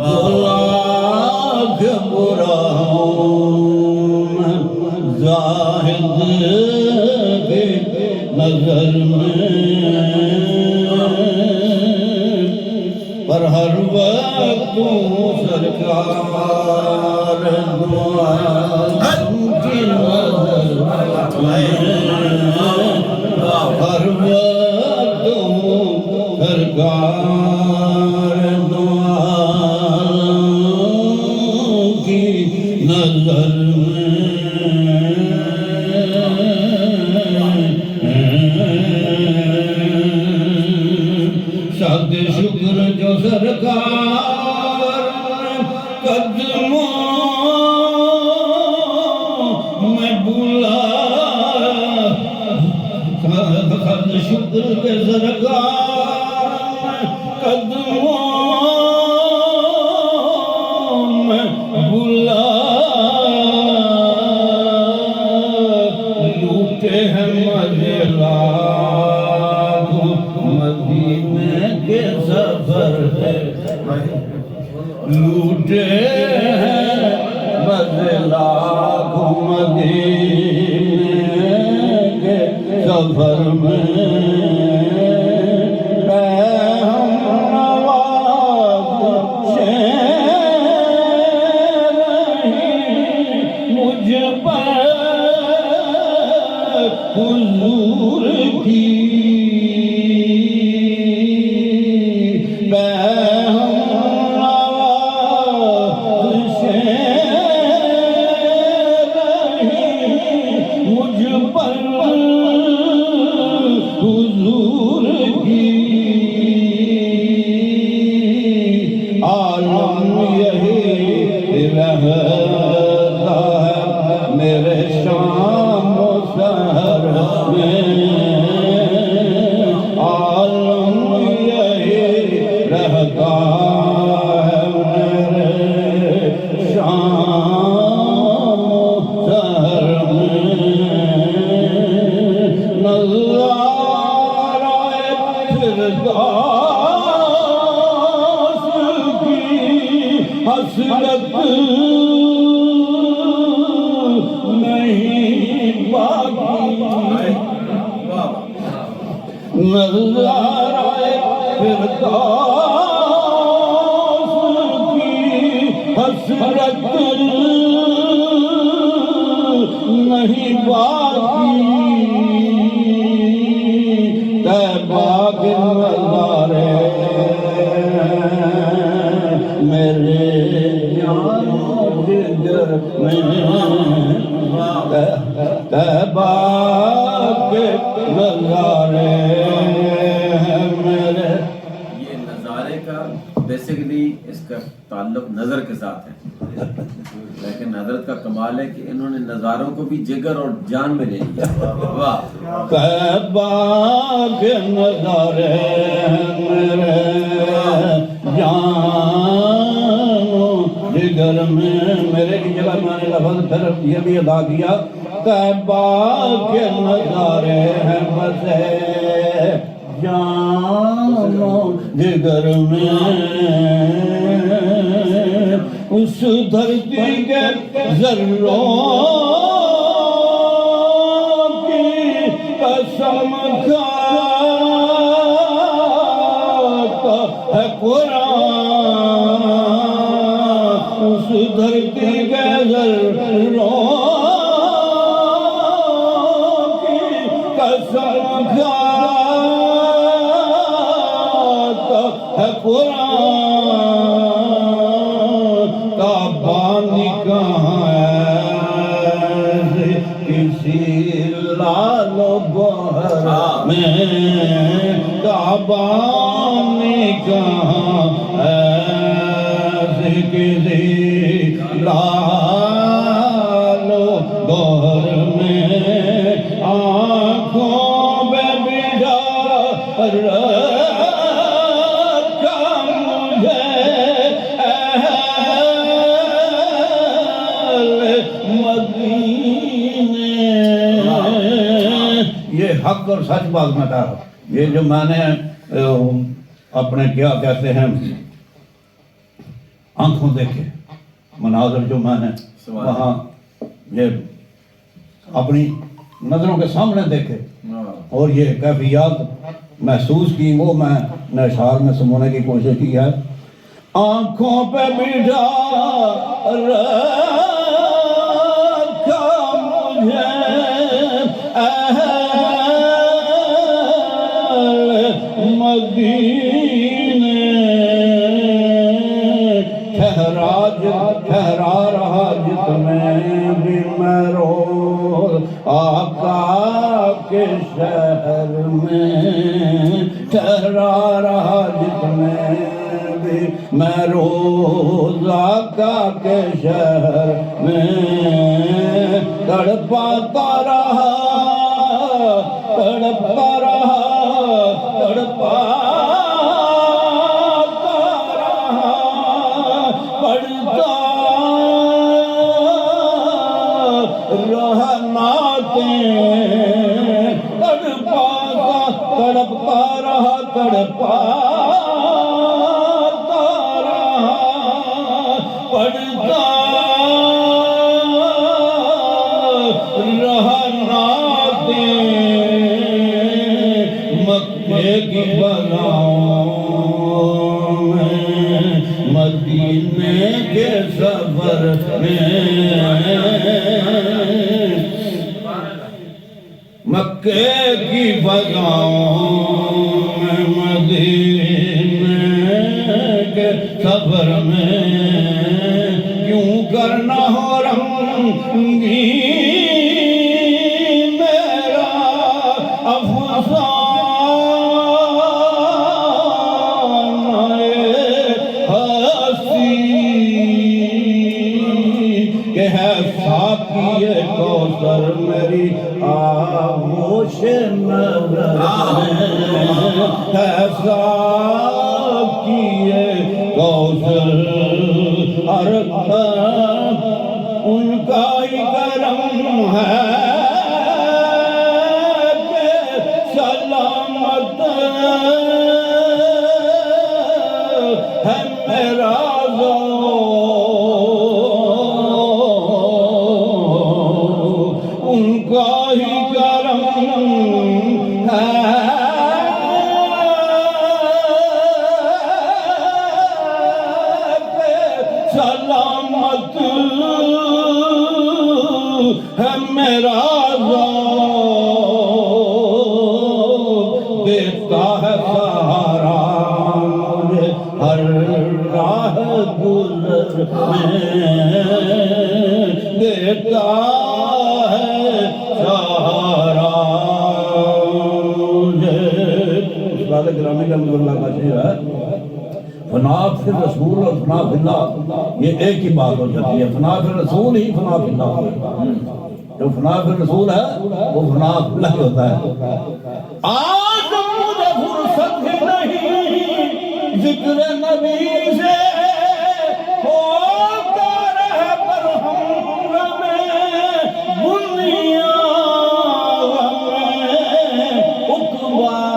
لاکھ برا زاہد کی نظر میں، پر ہر وقت سرکار دو عالم کی نظر میں، ہر وقت سرکار دو عالم کی نظر میں۔ شاد شکر جو سرکار قدموں میں بولا، شاد شکر کے سرکار قدموں میں بولا، لوٹے ہیں مجلا مدینے کے سفر ہے، لوٹے ہیں بدلا مدینے کے سفر میں، مجھ پر حضور کی حضور کی عالم یہی رہتا ہے میرے شام و سحر میں، عالم یہی رہتا ہے میرے شام و سحر میں، فردوس کی حسرت نہیں باقی، نظارہ فردوس کی حسرت نہیں باقی، طیبہ کے نظارے میرے جان و جگر میں، طیبہ کے نظارے میرے۔ یہ نظارے کا بیسیکلی اس کا تعلق نظر کے ساتھ ہے، لیکن حضرت کا کمال ہے کہ انہوں نے نظاروں کو بھی جگر اور جان میں لے لیا۔ واہ! طیبہ کے نظارے میرے جان و جگر میں، میرے کی جگہ میں نے لفظ پھر یہ بھی ادا کیا، طیبہ کے نظارے ہیں بسے جان و جگر میں، اس دھرتی کے ذروں کی قسم کھاتا ہے قرآن، اس دھرتی کے ذروں کی قسم کھاتا ہے قرآن، کا بانی کہاں ہے کسی لال و گوہر میں، کا بانی کہاں ہے کسی لال و گوہر میں، آنکھوں میں بجھا رکھا مجھے مدینے۔ یہ حق اور سچ بات میں تھا، یہ جو میں نے اپنے کیا کہتے ہیں آنکھوں دیکھے مناظر جو میں نے وہاں یہ اپنی نظروں کے سامنے دیکھے اور یہ کیفیات محسوس کی، وہ میں نے اشعار میں سمونے کی کوشش کی ہے۔ آنکھوں پہ بٹھا رکھا مجھے اہل مدینے، ٹھہرا رہا جتنے بھی میں روز آقا کے شہر میں، ٹھہرا رہا جتنے بھی میں روز آقا کے شہر میں، تڑپاتا رہا تڑپتا رہا تڑپاتا رہا، پڑھتا رہا نعتیں، تڑپتا رہا تڑپاتا رہا، پڑھتا رہا نعتیں، مکے کی بلاؤں میں، مدینے کے سفر میں، مکے کی بلاؤں میں، مدینے کے سفر میں، کیوں کرنا ہو رنگی میرا افسانہ ہستی، کہ ہے ساقی کوثر میری آغوش نظر میں، ہے ساقی کوثر ان کا ہی کرم ہے کہ سلامت ہے میرا ان کا ہی کرم ہے سلامت ہے میرا ذوق، دیتا ہے سہارا مجھے ہر راہ گزر میں، دیتا ہے سہارا مجھے۔ استاد گرامی رحمۃ اللہ کا شعر ہے، فنا فی الرسول اور فنا فی اللہ، یہ ایک ہی بات ہو جاتی ہے، فنا فی الرسول ہی فنا فی اللہ، جو فنا فی الرسول ہے وہ فنا فی اللہ ہوتا ہے۔ آج مجھے فرصت ہی نہیں ذکر نبی سے، ہوتا رہے برہم میں دنیا میں اقبال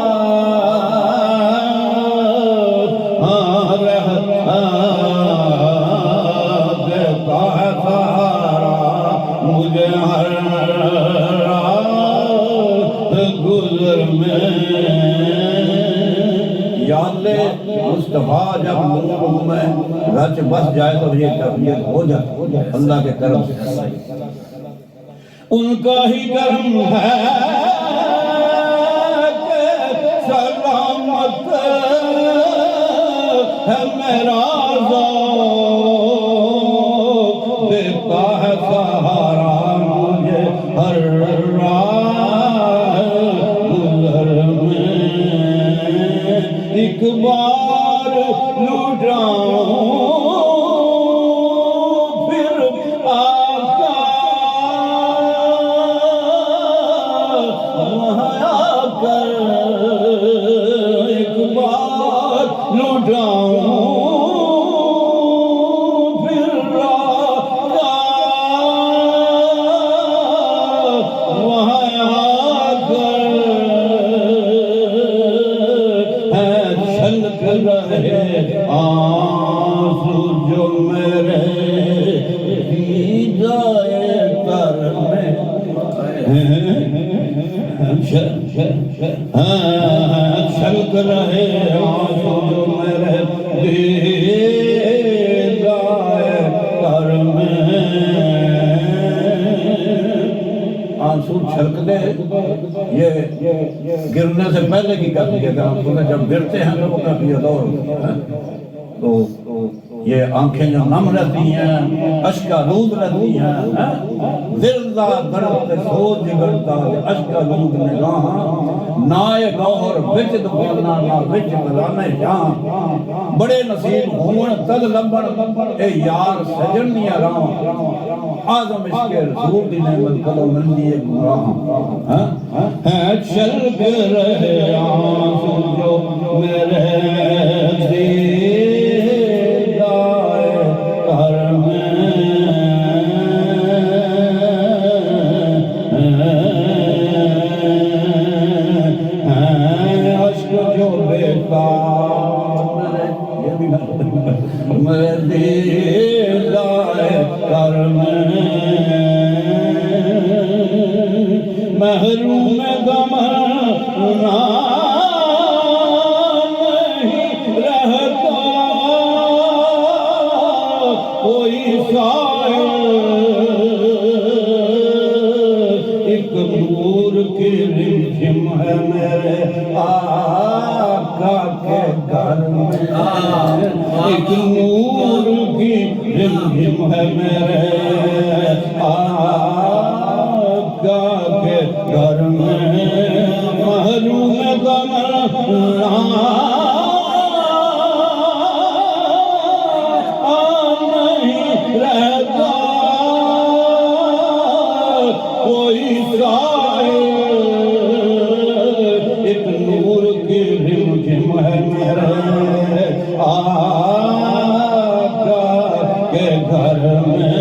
دیتا ہے سہارا مجھے ہر رات گزر میں۔ یاد مصطفیٰ جب منہ میں رچ بس جائے تو یہ کیفیت ہو جائے اللہ کے کرم سے، ان کا ہی کرم ہے کہ سلامت ہے میرا ذوق، دیتا ہے سہارا مجھے ہر راہ گزر میں، ایک بار لوٹاؤں پھر آقا وہاں کر، ایک بار لوٹاؤں پھر آقا چھلک رہے آنسو جو میرے دیدائے کر میں آنسو چھلک دے یہ گرنے سے پہلے کی کرتی ہے آنسو نے جب گرتے ہیں تو وہ کافی ادور ہوتی ہے تو یہ آنکھیں جو نم رہتی ہیں اشکا لود رہتی ہیں دل دا درد سوچ جگڑتا اشکا لود نگاہ نائے گوہر بچ دکھانا نہ بچ بلانے جہاں بڑے نصیب ہون تد لبن اے یار سجن نیا راں آزم عشق رسول دی نعمت کلو مندی ایک گراہ چھلک رہے آنسو جو میرے دیدائے کر میں عشق جو بیکار میرے دیدائے کر میں محروم غم نہیں رہتا کوئی سائل ایک نور کی رمجھم ہے میرے آقا کے گھر میں ایک نور کی رمجھم ہے میرے آقا کے گھر میں محروم غم نہیں رہتا کوئی سائل ایک نور کی رمجھم ہے میرے آقا کے گھر میں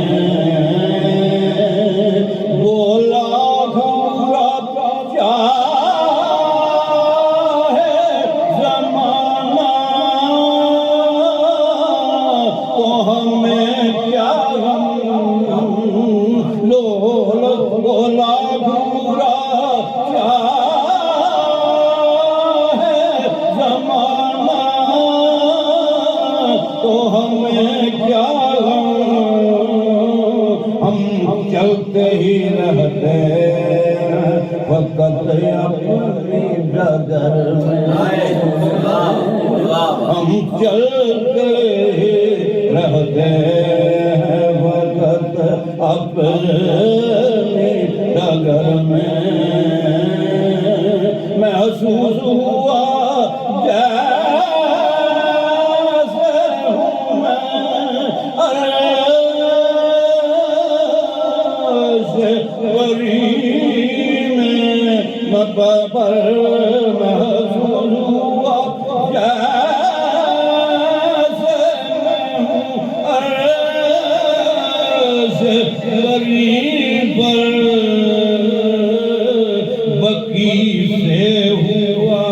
چلتے ہی رہتے وقت اپنی ڈگر میں ہم چلتے ہی رہتے وقت اپنی ڈگر میں محسوس ہوا جیسے ہوں میں پر محسوس ہوا جیسے میں ہوں عرش غریب پر بقی سے ہوا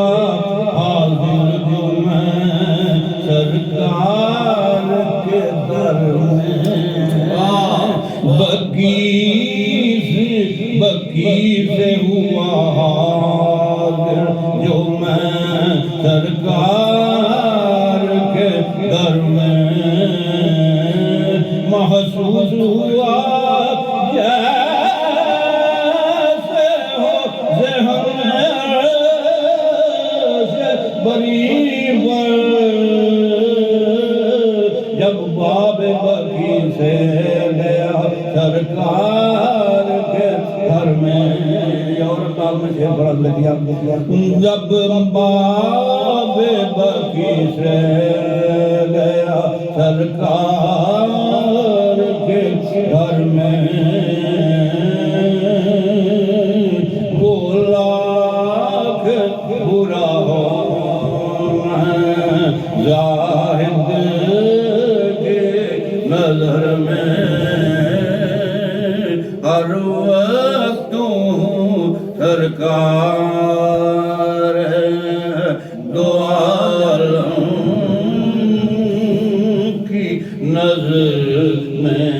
حاضر جو میں سرکار کے در میں بقی سے ہوا حاضر جو میں سرکار کے در میں محسوس ہوا جیسے ہو ذہن سے بری پر جب باب بقی سے گیا سرکار کے گھر میں اور تال میں شیر بڑا لگیا جب باب بقی سے گیا سرکار کے گھر میں وہ لاکھ برا ہو زاہد کی نظر میں ہر وقت سرکار دو عالم کی نظر میں